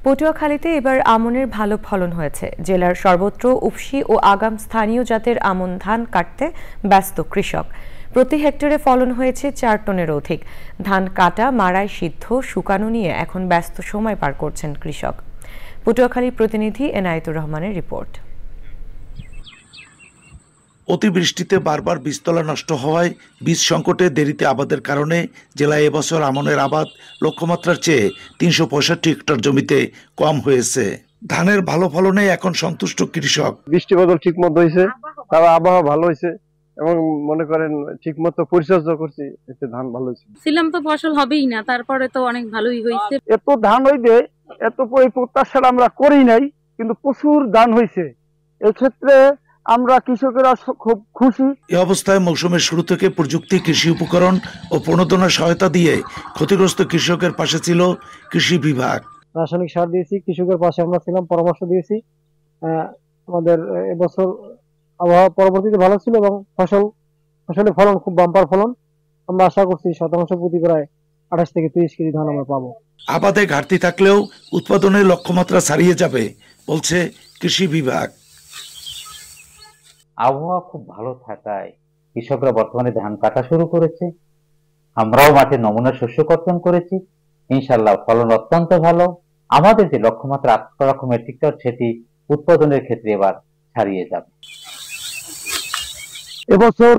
পটুয়াখালীতে এবার আমনের ভালো ফলন হয়েছে। জেলার সর্বত্র উফশী ও আগাম স্থানীয় জাতের আমন ধান কাটতে ব্যস্ত কৃষক। প্রতি হেক্টরে ফলন হয়েছে 4 টনের অধিক। ধান কাটা, মাড়াই, সিদ্ধ, শুকানো নিয়ে এখন ব্যস্ত সময় পার করছেন কৃষক। পটুয়াখালী প্রতিনিধি এনায়েতুর রহমানের রিপোর্ট। অতিবৃষ্টিতে বারবার বীজতলা নষ্ট হওয়ায় বীজ সংকটে দেরিতে আবাদের কারণে জেলায় এবছর আমনের আবাদ লক্ষ্যমাত্রার চেয়ে 365 হেক্টর জমিতে কম হয়েছে। ধানের ভালো ফলনে এখন সন্তুষ্ট কৃষক। বৃষ্টি বদল ঠিক মতো হয়েছে, তারপর আবহাওয়া ভালো হয়েছে এবং মনে করেন ঠিক মতো পরিচর্যা করছি, এতে ধান ভালো হয়েছে। ছিলাম তো ফসল হবেই না, তারপরে তো অনেক ভালোই হয়েছে। এত ধান হইবে এত প্রত্যাশা আমরা করি নাই, কিন্তু প্রচুর ধান হয়েছে। এক্ষেত্রে আমরা কৃষকেরা খুব খুশি। এই অবস্থায় মৌসুমের শুরু থেকে প্রযুক্তি, কৃষি উপকরণ ও প্রণোদনা সহায়তা দিয়ে ক্ষতিগ্রস্ত কৃষকের পাশে ছিল কৃষি বিভাগ। রাসায়নিক সার দিয়েছি, কৃষকের পাশে আমরা ছিলাম, পরামর্শ দিয়েছি। আমাদের এবছর আবহাওয়া পরবর্তীতে ভালো ছিল এবং ফসলের ফলন খুব বাম্পার ফলন। আমরা আশা করছি শতাংশ প্রতি প্রায় 28 থেকে 30 কেজি ধান আমরা পাবো। আবাদে ঘাটতি থাকলেও উৎপাদনের লক্ষ্যমাত্রা ছাড়িয়ে যাবে বলছে কৃষি বিভাগ। আবহাওয়া খুব ভালো থাকায় কৃষকরা বর্তমানে ধান কাটা শুরু করেছে। আমরাও মাঠে নমুনা শস্য কর্তন করেছি। ইনশাল্লাহ ফলন অত্যন্ত ভালো। আমাদের যে লক্ষ্যমাত্রা 8 লক্ষ মেট্রিক টন, সেটি উৎপাদনের ক্ষেত্রে এবার ছাড়িয়ে যাবে। এবছর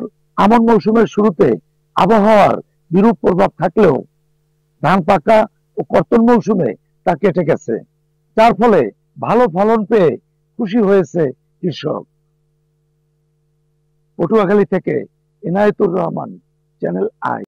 আমন মৌসুমের শুরুতে আবহাওয়ার বিরূপ প্রভাব থাকলেও ধান পাকা ও কর্তন মৌসুমে তা কেটে গেছে, যার ফলে ভালো ফলন পেয়ে খুশি হয়েছে কৃষক। পটুয়াখালী থেকে এনায়েতুর রহমান, চ্যানেল আই।